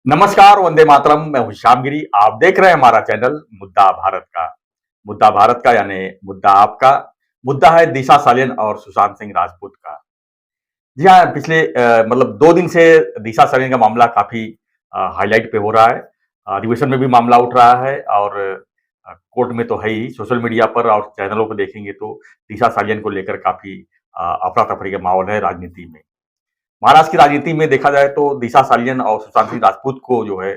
नमस्कार, वंदे मातरम। मैं हूं श्यामगिरी। आप देख रहे हैं हमारा चैनल मुद्दा भारत का। मुद्दा भारत का यानी मुद्दा आपका। मुद्दा है दिशा सालियन और सुशांत सिंह राजपूत का। जी हाँ, पिछले मतलब 2 दिन से दिशा सालियन का मामला काफ़ी हाइलाइट पे हो रहा है। अधिवेशन में भी मामला उठ रहा है और कोर्ट में तो है ही, सोशल मीडिया पर और चैनलों पर देखेंगे तो दिशा सालियन को लेकर काफ़ी अफरा-तफरी का माहौल है राजनीति में। महाराष्ट्र की राजनीति में देखा जाए तो दिशा सालियन और सुशांत सिंह राजपूत को जो है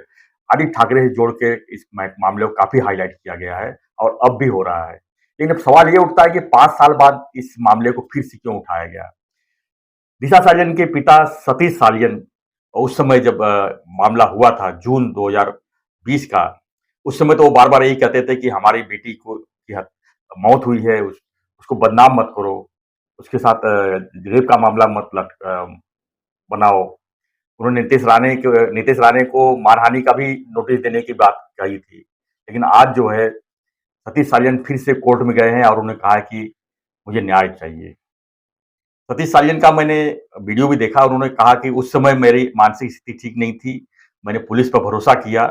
आदित्य ठाकरे से जोड़ के इस मामले को काफी हाईलाइट किया गया है और अब भी हो रहा है। लेकिन अब सवाल ये उठता है कि 5 साल बाद इस मामले को फिर से क्यों उठाया गया। दिशा सालियन के पिता सतीश सालियन उस समय जब मामला हुआ था जून 2020 का, उस समय तो वो बार बार यही कहते थे कि हमारी बेटी को मौत हुई है, उसको बदनाम मत करो, उसके साथ रेप का मामला मत बनाओ। उन्होंने नीतीश राणे को मानहानि का भी नोटिस देने की बात कही थी। लेकिन आज जो है सतीश सालियन फिर से कोर्ट में गए हैं और उन्होंने कहा है कि मुझे न्याय चाहिए। सतीश सालियन का मैंने वीडियो भी देखा। उन्होंने कहा कि उस समय मेरी मानसिक स्थिति ठीक नहीं थी, मैंने पुलिस पर भरोसा किया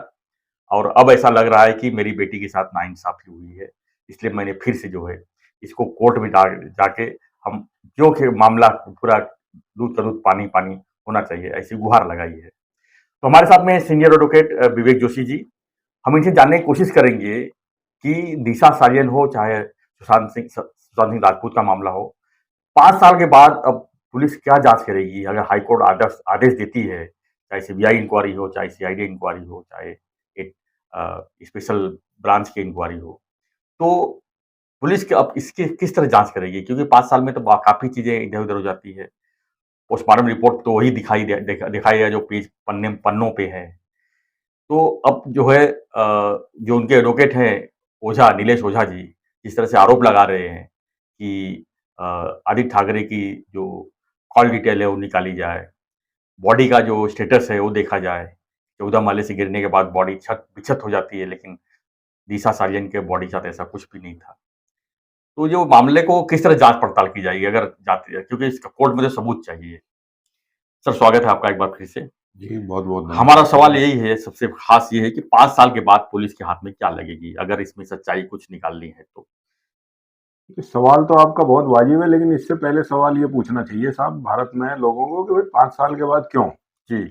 और अब ऐसा लग रहा है कि मेरी बेटी के साथ नाइंसाफी हुई है, इसलिए मैंने फिर से जो है इसको कोर्ट में जाके हम जो कि मामला पूरा दूध का दूध पानी पानी होना चाहिए, ऐसी गुहार लगाई है। तो हमारे साथ में सीनियर एडवोकेट विवेक जोशी जी। हम इनसे जानने की कोशिश करेंगे कि दिशा सालियन हो चाहे सुशांत सिंह राजपूत का मामला हो, 5 साल के बाद अब पुलिस क्या जांच करेगी अगर हाईकोर्ट आदेश आदेश देती है, चाहे सीबीआई इंक्वायरी हो, चाहे सीआईडी इंक्वायरी हो, चाहे एक स्पेशल ब्रांच की इंक्वायरी हो, तो पुलिस अब इसकी किस तरह जांच करेगी, क्योंकि 5 साल में तो काफी चीजें इधर उधर हो जाती है। पोस्टमार्टम रिपोर्ट तो वही दिखाई है जो पेज पन्नों पे है। तो अब जो है जो उनके एडवोकेट हैं ओझा, नीलेश ओझा जी, जिस तरह से आरोप लगा रहे हैं कि आदित्य ठाकरे की जो कॉल डिटेल है वो निकाली जाए, बॉडी का जो स्टेटस है वो देखा जाए। 14 माले से गिरने के बाद बॉडी छत विक्षत हो जाती है, लेकिन दिशा सालियन के बॉडी के साथ ऐसा कुछ भी नहीं था। तो जो मामले को किस तरह जाँच पड़ताल की जाएगी अगर जाती है, क्योंकि इसका कोर्ट में तो सबूत चाहिए। सर, स्वागत है आपका एक बार फिर से। जी, बहुत-बहुत हमारा धन्यवाद। सवाल यही है, सबसे ख़ास ये है कि 5 साल के बाद पुलिस के हाथ में क्या लगेगी, अगर इसमें सच्चाई कुछ निकालनी है तो? सवाल तो आपका बहुत वाजिब है, लेकिन इससे पहले सवाल ये पूछना चाहिए साहब भारत में लोगों को कि भाई 5 साल के बाद क्यों? जी।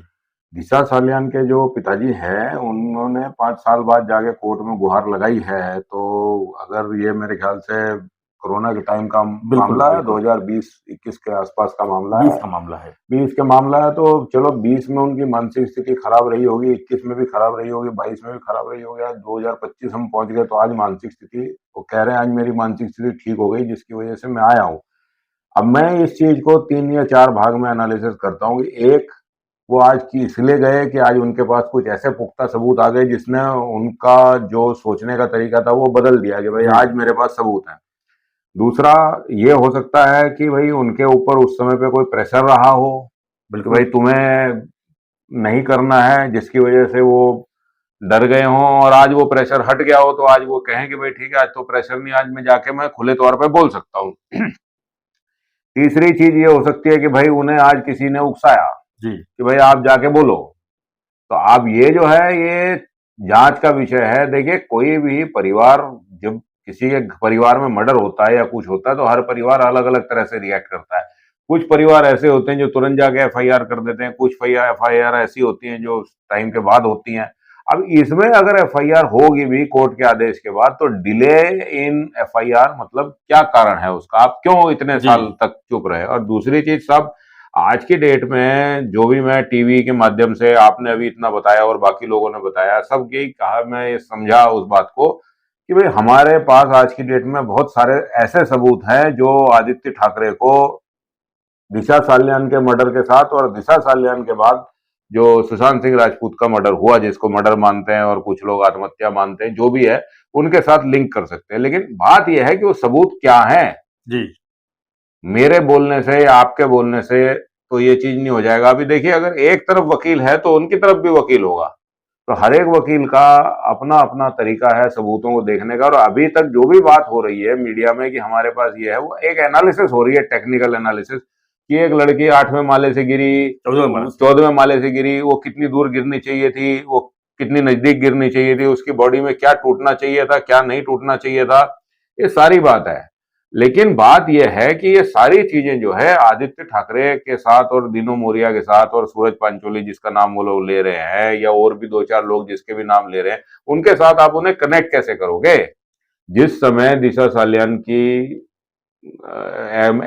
दिशा सालियान के जो पिताजी हैं, उन्होंने 5 साल बाद जाके कोर्ट में गुहार लगाई है, तो अगर ये मेरे ख्याल से कोरोना के टाइम का बिल्कुल, मामला है, बिल्कुल। 2020-21 के आसपास का मामला 20 है। का मामला है। 20 का मामला है तो चलो 20 में उनकी मानसिक स्थिति खराब रही होगी, 21 में भी खराब रही होगी, 22 में भी खराब रही होगी, आज 2025 हम पहुंच गए तो आज मानसिक स्थिति वो कह रहे हैं आज मेरी मानसिक स्थिति ठीक हो गई जिसकी वजह से मैं आया हूँ। अब मैं इस चीज को 3 या 4 भाग में एनालिसिस करता हूँ कि एक, वो आज की इसलिए गए कि आज उनके पास कुछ ऐसे पुख्ता सबूत आ गए जिसने उनका जो सोचने का तरीका था वो बदल दिया कि भाई जी। आज मेरे पास सबूत है। दूसरा ये हो सकता है कि भाई उनके ऊपर उस समय पे कोई प्रेशर रहा हो कि भाई बिल्कुल। तुम्हें नहीं करना है, जिसकी वजह से वो डर गए हों और आज वो प्रेशर हट गया हो तो आज वो कहें कि भाई ठीक है आज तो प्रेशर नहीं, आज मैं जाके मैं खुले तौर पे बोल सकता हूँ। तीसरी चीज ये हो सकती है कि भाई उन्हें आज किसी ने उकसाया जी। कि भाई आप जाके बोलो। तो अब ये जो है ये जांच का विषय है। देखिए कोई भी परिवार, जब किसी के परिवार में मर्डर होता है या कुछ होता है तो हर परिवार अलग अलग तरह से रिएक्ट करता है। कुछ परिवार ऐसे होते हैं जो तुरंत जाके एफआईआर कर देते हैं, कुछ एफआईआर ऐसी होती हैं जो टाइम के बाद होती हैं। अब इसमें अगर एफआईआर होगी भी कोर्ट के आदेश के बाद तो डिले इन एफआईआर मतलब क्या कारण है उसका, आप क्यों इतने जी। साल तक चुप रहे। और दूसरी चीज सब, आज की डेट में जो भी मैं टीवी के माध्यम से, आपने अभी इतना बताया और बाकी लोगों ने बताया, सब यही कहा, मैं ये समझा उस बात को कि भाई हमारे पास आज की डेट में बहुत सारे ऐसे सबूत हैं जो आदित्य ठाकरे को दिशा सालियान के मर्डर के साथ और दिशा सालियान के बाद जो सुशांत सिंह राजपूत का मर्डर हुआ, जिसको मर्डर मानते हैं और कुछ लोग आत्महत्या मानते हैं, जो भी है उनके साथ लिंक कर सकते हैं। लेकिन बात यह है कि वो सबूत क्या है। जी। मेरे बोलने से या आपके बोलने से तो ये चीज नहीं हो जाएगा। अभी देखिए अगर एक तरफ वकील है तो उनकी तरफ भी वकील होगा, तो हर एक वकील का अपना अपना तरीका है सबूतों को देखने का। और अभी तक जो भी बात हो रही है मीडिया में कि हमारे पास ये है, वो एक एनालिसिस हो रही है, टेक्निकल एनालिसिस। कि एक लड़की 8वें माले से गिरी, 14वें माले से गिरी, वो कितनी दूर गिरनी चाहिए थी, वो कितनी नजदीक गिरनी चाहिए थी, उसकी बॉडी में क्या टूटना चाहिए था, क्या नहीं टूटना चाहिए था, ये सारी बात है। लेकिन बात यह है कि ये सारी चीजें जो है आदित्य ठाकरे के साथ और दीनू मोरिया के साथ और सूरज पंचोली जिसका नाम वो लोग ले रहे हैं, या और भी 2-4 लोग जिसके भी नाम ले रहे हैं, उनके साथ आप उन्हें कनेक्ट कैसे करोगे? जिस समय दिशा सालियान की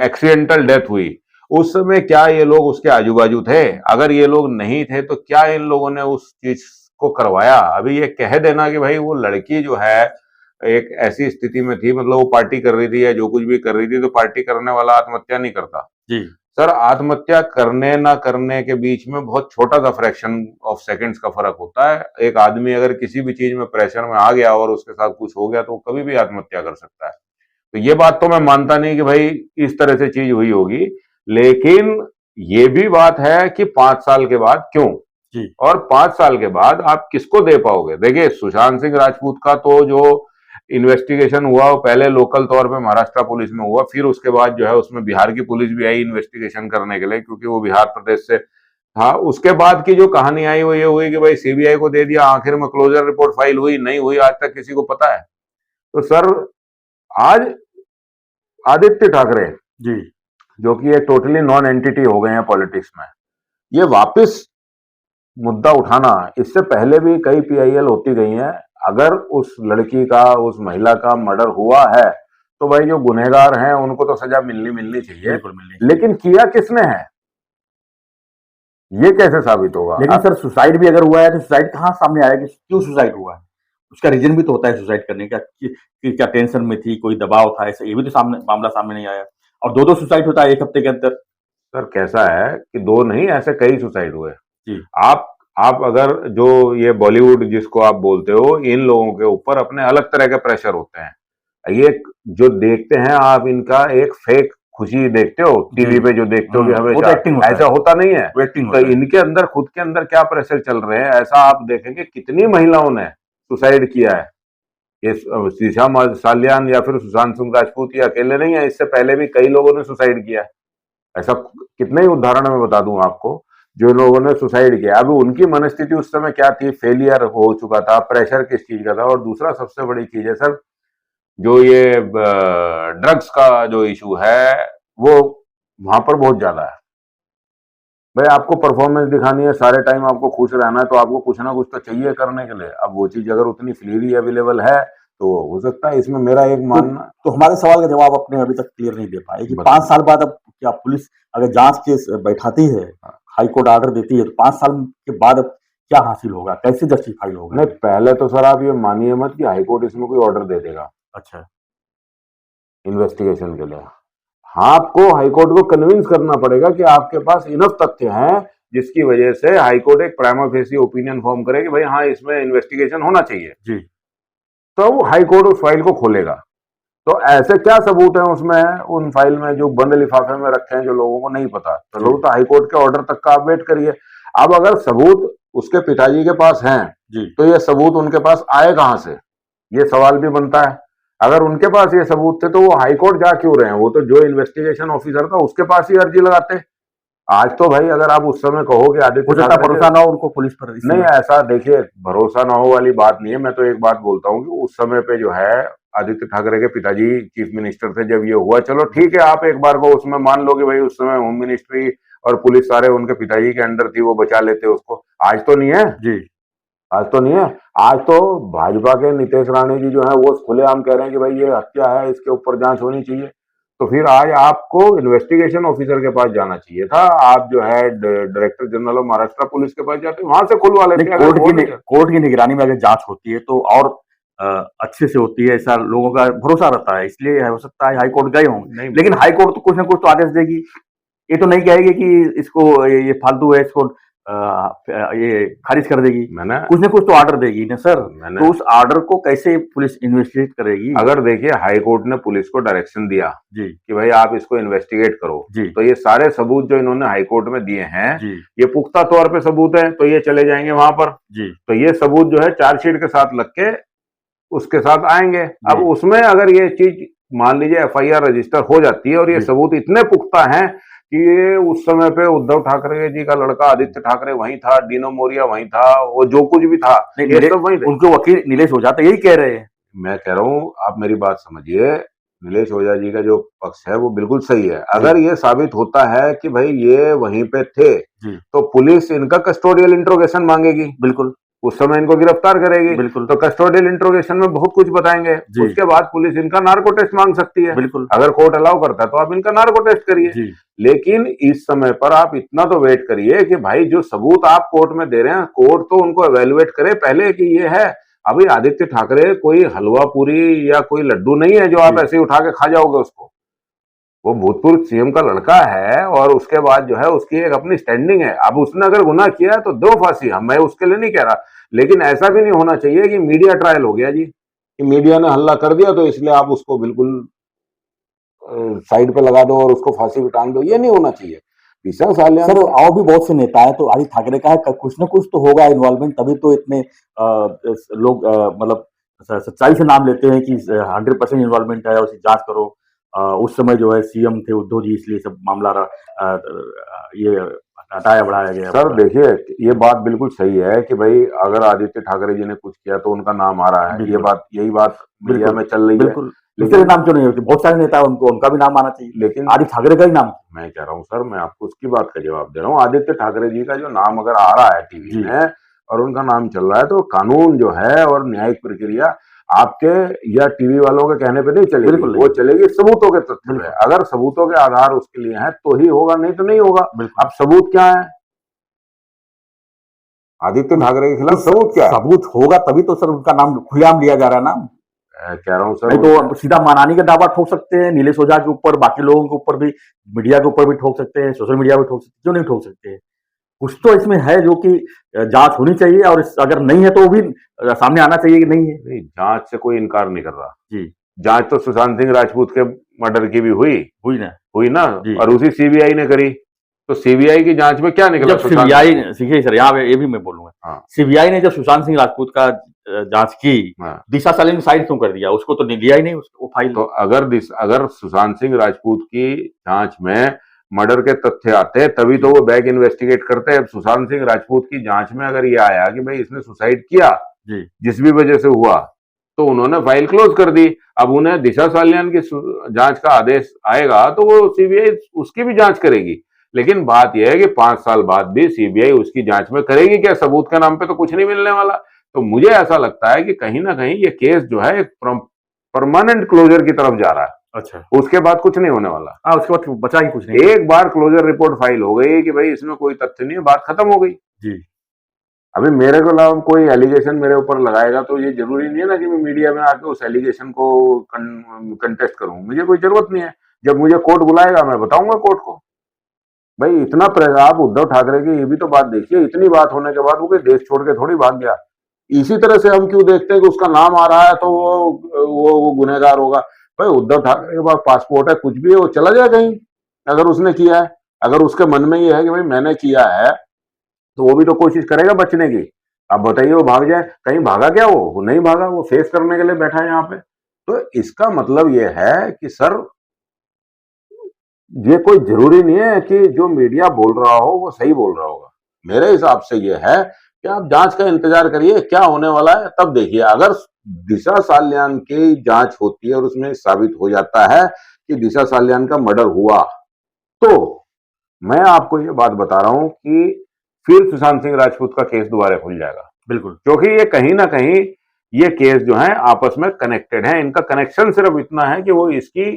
एक्सीडेंटल डेथ हुई, उस समय क्या ये लोग उसके आजू बाजू थे? अगर ये लोग नहीं थे तो क्या इन लोगों ने उस चीज को करवाया? अभी ये कह देना कि भाई वो लड़की जो है एक ऐसी स्थिति में थी, मतलब वो पार्टी कर रही थी या जो कुछ भी कर रही थी, तो पार्टी करने वाला आत्महत्या नहीं करता जी। सर। आत्महत्या करने ना करने के बीच में बहुत छोटा सा फ्रैक्शन ऑफ सेकंड्स का फर्क होता है। एक आदमी अगर किसी भी चीज में प्रेशर में आ गया और उसके साथ कुछ हो गया तो वो कभी भी आत्महत्या कर सकता है। तो ये बात तो मैं मानता नहीं कि भाई इस तरह से चीज हुई होगी, लेकिन ये भी बात है कि 5 साल के बाद क्यों जी। और 5 साल के बाद आप किसको दे पाओगे? देखिए, सुशांत सिंह राजपूत का तो जो इन्वेस्टिगेशन हुआ वो पहले लोकल तौर पे महाराष्ट्र पुलिस में हुआ, फिर उसके बाद जो है उसमें बिहार की पुलिस भी आई इन्वेस्टिगेशन करने के लिए, क्योंकि वो बिहार प्रदेश से था। उसके बाद की जो कहानी आई वो ये हुई कि भाई सीबीआई को दे दिया, आखिर में क्लोजर रिपोर्ट फाइल हुई नहीं हुई आज तक किसी को पता है। तो सर आज आदित्य ठाकरे जी, जो कि एक टोटली नॉन एंटिटी हो गए हैं पॉलिटिक्स में, ये वापस मुद्दा उठाना, इससे पहले भी कई पीआईएल होती गई हैं। अगर उस लड़की का, उस महिला का मर्डर हुआ है तो भाई जो गुनहगार हैं उनको तो सजा मिलनी चाहिए, लेकिन किया किसने है ये कैसे साबित होगा? लेकिन सर सुसाइड भी अगर हुआ है तो सुसाइड कहाँ सामने आया कि क्यों सुसाइड हुआ है? उसका रीजन भी तो होता है सुसाइड करने का कि क्या टेंशन में थी, कोई दबाव था, ऐसा ये भी तो मामला सामने नहीं आया। और 2-2 सुसाइड होता है 1 हफ्ते के अंदर। सर कैसा है कि 2 नहीं, ऐसे कई सुसाइड हुए जी। आप अगर जो ये बॉलीवुड जिसको आप बोलते हो, इन लोगों के ऊपर अपने अलग तरह के प्रेशर होते हैं। ये जो देखते हैं आप, इनका एक फेक खुशी देखते हो टीवी पे, जो देखते हो कि हमें ऐसा होता नहीं है, तो इनके अंदर खुद के अंदर क्या प्रेशर चल रहे हैं ऐसा आप देखेंगे। कितनी महिलाओं ने सुसाइड किया है, ये दिशा सालियान या फिर सुशांत सिंह राजपूत ये अकेले नहीं है, इससे पहले भी कई लोगों ने सुसाइड किया है। ऐसा कितने ही उदाहरण मैं बता दूं आपको जो लोगों ने सुसाइड किया। अब उनकी मनस्थिति उस समय क्या थी, फेलियर हो चुका था, प्रेशर किस चीज का था। और दूसरा सबसे बड़ी चीज है सर, जो ये ड्रग्स का जो इशू है वो वहां पर बहुत ज्यादा है। भाई आपको परफॉर्मेंस दिखानी है, सारे टाइम आपको खुश रहना है, तो आपको कुछ ना कुछ तो चाहिए करने के लिए। अब वो चीज अगर उतनी फ्रीली अवेलेबल है तो हो सकता है। इसमें मेरा एक मानना तो हमारे सवाल का जवाब आपने अभी तक क्लियर नहीं दे पाए कि 5 साल बाद अब क्या पुलिस अगर जांच केस बैठाती है, हाई कोर्ट ऑर्डर देती है, तो 5 साल के बाद अब क्या हासिल होगा, कैसे जस्टिफाई होगा? नहीं, पहले तो सर आप ये मानिए मत कि हाई कोर्ट इसमें कोई ऑर्डर दे देगा अच्छा इन्वेस्टिगेशन के लिए। हाँ, आपको हाई कोर्ट को कन्विंस करना पड़ेगा कि आपके पास इनफ तथ्य हैं जिसकी वजह से हाई कोर्ट एक प्राइमा फेसी ओपिनियन फॉर्म करे कि भाई हाँ इसमें इन्वेस्टिगेशन होना चाहिए जी। तो हाई कोर्ट उस फाइल को खोलेगा। तो ऐसे क्या सबूत है उसमें, उन फाइल में जो बंद लिफाफे में रखे हैं, जो लोगों को नहीं पता, तो लोग तो हाई कोर्ट के ऑर्डर तक का आप वेट करिए। अब अगर सबूत उसके पिताजी के पास हैं तो ये सबूत उनके पास आए कहां से, ये सवाल भी बनता है। अगर उनके पास ये सबूत थे तो वो हाई कोर्ट जा क्यों रहे हैं? वो तो जो इन्वेस्टिगेशन ऑफिसर था उसके पास ही अर्जी लगाते। आज तो भाई अगर आप उस समय कहो कि आदित्य भरोसा ना हो उनको पुलिस पर, नहीं, ऐसा देखिए भरोसा ना हो वाली बात नहीं है। मैं तो एक बात बोलता हूँ कि उस समय पे जो है आदित्य ठाकरे के पिताजी चीफ मिनिस्टर थे जब ये हुआ, चलो ठीक है, आप एक बार को उसमें मान लो कि भाई उस समय होम मिनिस्ट्री और पुलिस सारे उनके पिताजी के अंडर थी, वो बचा लेते उसको। आज तो नहीं है जी, आज तो नहीं है। आज तो भाजपा के नीतीश राणे जी जो है वो खुलेआम कह रहे हैं कि भाई ये हत्या है, इसके ऊपर जांच होनी चाहिए। तो फिर आज आपको इन्वेस्टिगेशन ऑफिसर के पास जाना चाहिए था। आप जो है director general of Maharashtra police के पास जाते, वहां से खुलवा लेते। कोर्ट की निगरानी में अगर जांच होती है तो और अच्छे से होती है, ऐसा लोगों का भरोसा रहता है। इसलिए हो सकता है हाई कोर्ट गए होंगे, लेकिन हाई कोर्ट तो कुछ ना कुछ तो आदेश देगी। ये तो नहीं कहेगी कि इसको ये फालतू है, इसको ये खारिज कर देगी। कुछ ना कुछ तो ऑर्डर देगी ना सर। तो उस ऑर्डर को कैसे पुलिस इन्वेस्टिगेट करेगी? अगर देखिए हाई कोर्ट ने पुलिस को डायरेक्शन दिया जी कि भाई आप इसको इन्वेस्टिगेट करो जी, तो ये सारे सबूत जो इन्होंने हाई कोर्ट में दिए हैं जी, ये पुख्ता तौर पे सबूत है, तो ये चले जाएंगे वहां पर जी। तो ये सबूत जो है चार्जशीट के साथ लग के उसके साथ आएंगे। अब उसमें अगर ये चीज मान लीजिए एफआईआर रजिस्टर हो जाती है और ये सबूत इतने पुख्ता हैं कि ये उस समय पे उद्धव ठाकरे जी का लड़का आदित्य ठाकरे वहीं था, डीनो मोरिया वहीं था, वो जो कुछ भी था नहीं, ये सब वहीं थे। उनके वकील नीलेश ओझा तो यही कह रहे हैं। मैं कह रहा हूं, आप मेरी बात समझिए, नीलेश ओझा जी का जो पक्ष है वो बिल्कुल सही है। अगर ये साबित होता है कि भाई ये वहीं पे थे, जी तो पुलिस इनका कस्टोडियल इंट्रोगेशन मांगेगी, बिल्कुल उस समय इनको गिरफ्तार करेगी, बिल्कुल तो कस्टोडियल इंट्रोगेशन में बहुत कुछ बताएंगे। जी उसके बाद पुलिस इनका नार्को टेस्ट मांग सकती है। बिल्कुल अगर कोर्ट अलाउ करता है तो आप इनका नार्को टेस्ट करिए। जी लेकिन इस समय पर आप इतना तो वेट करिए कि भाई जो सबूत आप कोर्ट में दे रहे हैं, कोर्ट तो उनको एवेल्युएट करे पहले कि ये है। अभी आदित्य ठाकरे कोई हलवा पूरी या कोई लड्डू नहीं है जो आप जी ऐसे ही उठा के खा जाओगे उसको। वो भूतपूर्व सीएम का लड़का है और उसके बाद जो है उसकी एक अपनी स्टैंडिंग है। अब उसने अगर गुनाह किया है तो दो फांसी, मैं उसके लिए नहीं कह रहा, लेकिन ऐसा भी नहीं होना चाहिए कि मीडिया ट्रायल हो गया जी, कि मीडिया ने हल्ला कर दिया तो इसलिए आप उसको बिल्कुल साइड पे लगा दो और उसको फांसी पे टांग दो। ये नहीं होना चाहिए। दिशा सालियान सर और भी बहुत से नेता है, तो आदित्य ठाकरे का है, कुछ ना कुछ तो होगा इन्वॉल्वमेंट, तभी तो इतने लोग मतलब सच्चाई से नाम लेते हैं कि 100% इन्वॉल्वमेंट है, उसे जांच करो। उस समय जो है सीएम थे उद्धव जी, इसलिए सब मामला ये हटाया बढ़ाया गया सर पूरा। देखिए, ये बात बिल्कुल सही है कि भाई अगर आदित्य ठाकरे जी ने कुछ किया तो उनका नाम आ रहा है। ये बिल्कुल बात, यही बात मीडिया बिल्कुल में चल रही है। बिल्कुल, दूसरे लेकिन नाम क्यों नहीं होते? बहुत सारे नेता हैं, उनको उनका भी नाम आना चाहिए। लेकिन आदित्य ठाकरे का ही नाम। मैं कह रहा हूँ सर, मैं आपको उसकी बात का जवाब दे रहा हूँ। आदित्य ठाकरे जी का जो नाम अगर आ रहा है टीवी जी में और उनका नाम चल रहा है, तो कानून जो है और न्यायिक प्रक्रिया आपके या टीवी वालों के कहने पे नहीं चलेगी, बिल्कुल वो नहीं। चलेगी सबूतों के तथ्य पे। बिल्कुल अगर सबूतों के आधार उसके लिए हैं तो ही होगा, नहीं तो नहीं होगा। बिल्कुल। अब सबूत क्या है आदित्य कुछ ठाकरे के खिलाफ? कुछ सबूत क्या है? सबूत होगा तभी तो सर उनका नाम खुलेआम लिया जा रहा है ना। मैं कह रहा हूँ सर, नहीं तो सीधा मानहानि का दावा ठोक सकते हैं नीलेश ओझा के ऊपर, बाकी लोगों के ऊपर भी, मीडिया के ऊपर भी ठोक सकते हैं, सोशल मीडिया पे ठोक सकते हैं, क्यों नहीं ठोक सकते हैं? कुछ तो इसमें है जो कि जांच होनी चाहिए, और अगर नहीं है तो वो भी सामने आना चाहिए कि नहीं है। नहीं, जांच से कोई इनकार नहीं कर रहा। जी जांच तो सुशांत सिंह राजपूत के मर्डर की भी हुई ना। हुई ना, जी और उसी सीबीआई ने करी। तो सीबीआई की जांच में क्या निकला? जब सीबीआई सीखिए सर, यहाँ पे ये भी मैं बोलूंगा, हाँ सीबीआई ने जब सुशांत सिंह राजपूत का जांच की, हाँ। दिशा सालिन ने साइड क्यों कर दिया? उसको तो लिया ही नहीं वो फाइल। तो अगर सुशांत सिंह राजपूत की जांच में मर्डर के तथ्य आते तभी तो वो बैक इन्वेस्टिगेट करते हैं। अब सुशांत सिंह राजपूत की जांच में अगर ये आया कि भाई इसने सुसाइड किया जी जिस भी वजह से हुआ, तो उन्होंने फाइल क्लोज कर दी। अब उन्हें दिशा सालियान की जांच का आदेश आएगा तो वो सीबीआई उसकी भी जांच करेगी। लेकिन बात यह है कि 5 साल बाद भी सीबीआई उसकी जांच में करेगी क्या? सबूत के नाम पे तो कुछ नहीं मिलने वाला। तो मुझे ऐसा लगता है कि कहीं ना कहीं ये केस जो है एक परमानेंट क्लोजर की तरफ जा रहा है। अच्छा। उसके बाद कुछ नहीं होने वाला। हाँ, उसके बाद बचा ही कुछ नहीं। एक बार क्लोजर रिपोर्ट फाइल हो गई कि भाई इसमें कोई तथ्य नहीं है, बात खत्म हो गई। जी अभी मेरे को अलावा कोई एलिगेशन मेरे ऊपर लगाएगा तो ये जरूरी नहीं है ना कि मैं मीडिया में आके उस एलिगेशन को कंटेस्ट करूं। मुझे कोई जरूरत नहीं है। जब मुझे कोर्ट बुलाएगा मैं बताऊंगा कोर्ट को। भाई इतना आप उद्धव ठाकरे की ये भी तो बात देखिए, इतनी बात होने के बाद वो कोई देश छोड़ के थोड़ी भाग गया। इसी तरह से हम क्यों देखते हैं कि उसका नाम आ रहा है तो वो गुनहगार होगा? भाई उद्धव ठाकरे के पास पासपोर्ट है, कुछ भी है, वो चला जाए कहीं अगर उसने किया है। अगर उसके मन में ये है कि भाई मैंने किया है, तो वो भी तो कोशिश करेगा बचने की। अब बताइए वो भाग जाए? कहीं भागा क्या? वो नहीं भागा, वो फेस करने के लिए बैठा है यहाँ पे। तो इसका मतलब ये है कि सर, ये कोई जरूरी नहीं है कि जो मीडिया बोल रहा हो वो सही बोल रहा होगा। मेरे हिसाब से ये है कि आप जांच का इंतजार करिए, क्या होने वाला है तब देखिए। अगर दिशा सालियान की जांच होती है और उसमें साबित हो जाता है कि दिशा सालियान का मर्डर हुआ, तो मैं आपको ये बात बता रहा हूं कि फिर सुशांत सिंह राजपूत का केस दोबारा खुल जाएगा। बिल्कुल क्योंकि ये कहीं ना कहीं ये केस जो है आपस में कनेक्टेड है। इनका कनेक्शन सिर्फ इतना है कि वो इसकी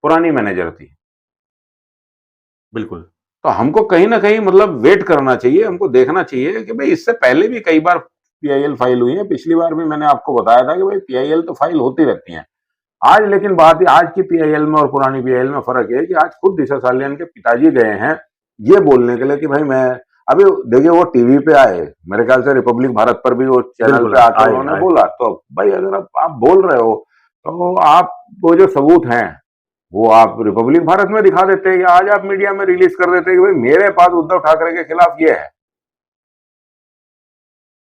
पुरानी मैनेजर थी। बिल्कुल तो हमको कहीं ना कहीं मतलब वेट करना चाहिए, हमको देखना चाहिए कि भाई इससे पहले भी कई बार पीआईएल फाइल हुई है। पिछली बार भी मैंने आपको बताया था कि भाई पीआईएल तो फाइल होती रहती है। आज लेकिन बात आज की पीआईएल में और पुरानी पीआईएल में फर्क है कि आज खुद दिशा सालियान के पिताजी गए हैं ये बोलने के लिए कि भाई मैं, अभी देखिए वो टीवी पे आए, मेरे ख्याल से रिपब्लिक भारत पर भी वो चैनल बिल्कुल पे आकर आए उन्होंने आए। बोला। तो भाई अगर आप बोल रहे हो तो आप वो जो सबूत हैं वो आप रिपब्लिक भारत में दिखा देते हैं या आज आप मीडिया में रिलीज कर देते हैं कि भाई मेरे पास उद्धव ठाकरे के खिलाफ ये है।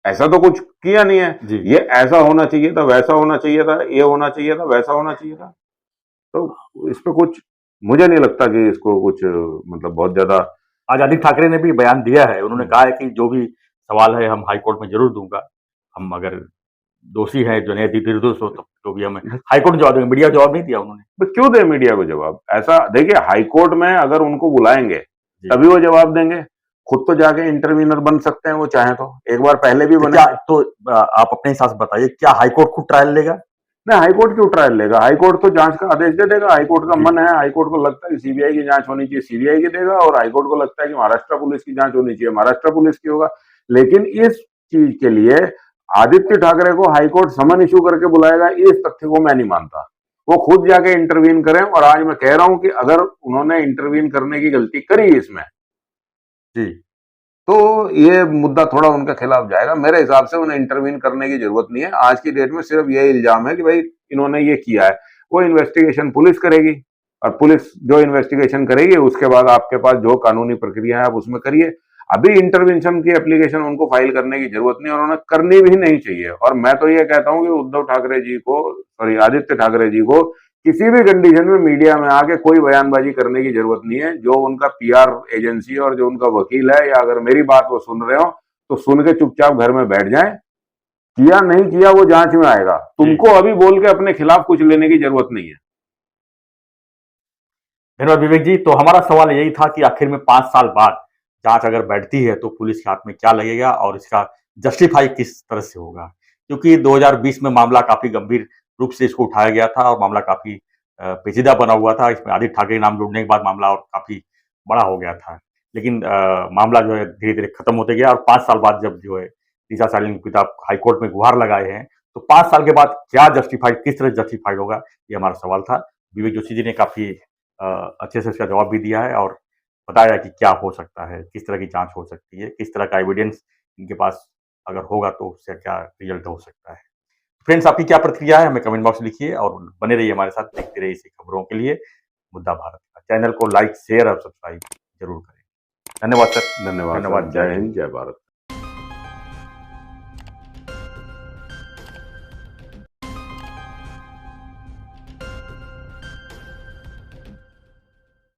ऐसा तो कुछ किया नहीं है। जी ये ऐसा होना चाहिए था, वैसा होना चाहिए था, ये होना चाहिए था, वैसा होना चाहिए था। तो इस पे कुछ मुझे नहीं लगता कि इसको कुछ मतलब बहुत ज्यादा। आज आदित्य ठाकरे ने भी बयान दिया है, उन्होंने कहा है कि जो भी सवाल है हम हाई कोर्ट में जरूर दूंगा, हम अगर दोषी हैं जो निर्दोष हो तो भी हमें हाई कोर्ट में जवाब देंगे। मीडिया जवाब नहीं दिया उन्होंने। तो क्यों दे मीडिया को जवाब? ऐसा देखिए, हाई कोर्ट में अगर उनको बुलाएंगे जी। तभी वो जवाब देंगे। खुद तो जाके इंटरवीनर बन सकते हैं वो चाहे तो, एक बार पहले भी तो बने। क्या तो आप अपने हिसाब से बताइए, क्या हाई कोर्ट खुद ट्रायल लेगा? नहीं, हाई कोर्ट क्यों ट्रायल लेगा? हाई कोर्ट तो जांच का आदेश दे देगा। हाई कोर्ट का जी। मन है, हाई कोर्ट को लगता है कि सीबीआई की जांच होनी चाहिए, सीबीआई की देगा, और हाई कोर्ट को लगता है कि महाराष्ट्र पुलिस की जांच होनी चाहिए, महाराष्ट्र पुलिस की होगा। लेकिन इस चीज के लिए आदित्य ठाकरे को हाई कोर्ट समन इशू करके बुलाएगा, इस तथ्य को मैं नहीं मानता। वो खुद जाके इंटरवीन करें, और आज मैं कह रहा हूं कि अगर उन्होंने इंटरवीन करने की गलती करी इसमें, जी। तो ये मुद्दा थोड़ा उनके खिलाफ जाएगा। मेरे हिसाब से उन्हें इंटरवीन करने की जरूरत नहीं है। आज की डेट में सिर्फ ये इल्जाम है कि भाई इन्होंने ये किया है। वो इन्वेस्टिगेशन पुलिस करेगी, और पुलिस जो इन्वेस्टिगेशन करेगी उसके बाद आपके पास जो कानूनी प्रक्रिया है आप उसमें करिए। अभी इंटरवेंशन की एप्लीकेशन उनको फाइल करने की जरूरत नहीं, और उन्हें करनी भी नहीं चाहिए। और मैं तो ये कहता हूं कि उद्धव ठाकरे जी को, सॉरी, आदित्य ठाकरे जी को किसी भी कंडीशन में मीडिया में आके कोई बयानबाजी करने की जरूरत नहीं है। जो उनका पीआर एजेंसी और जो उनका वकील है, या अगर मेरी बात वो सुन रहे हो तो सुन के चुपचाप घर में बैठ जाएं। किया नहीं किया वो जांच में आएगा। तुमको अभी बोल के अपने खिलाफ कुछ लेने की जरूरत नहीं है। धन्यवाद विवेक जी। तो हमारा सवाल यही था कि आखिर में 5 साल बाद जांच अगर बैठती है तो पुलिस के हाथ में क्या लगेगा और इसका जस्टिफाई किस तरह से होगा, क्योंकि 2020 में मामला काफी गंभीर रूप से इसको उठाया गया था और मामला काफी पेचीदा बना हुआ था। इसमें आदित्य ठाकरे नाम जुड़ने के बाद मामला और काफी बड़ा हो गया था, लेकिन मामला जो है धीरे धीरे खत्म होते गया। और 5 साल बाद जब जो है दिशा सालिन के पिता हाईकोर्ट में गुहार लगाए हैं, तो 5 साल के बाद क्या जस्टिफाई, किस तरह जस्टिफाइड होगा, ये हमारा सवाल था। विवेक जोशी जी ने काफी अच्छे से इसका जवाब भी दिया है और बताया कि क्या हो सकता है, किस तरह की जांच हो सकती है, किस तरह का एविडेंस इनके पास अगर होगा तो उससे क्या रिजल्ट हो सकता है। फ्रेंड्स, आपकी क्या प्रतिक्रिया है हमें कमेंट बॉक्स में लिखिए और बने रहिए हमारे साथ, देखते रहिए इसी खबरों के लिए मुद्दा भारत का। चैनल को लाइक, शेयर और सब्सक्राइब जरूर करें। धन्यवाद सर। धन्यवाद। धन्यवाद। जय हिंद, जय भारत।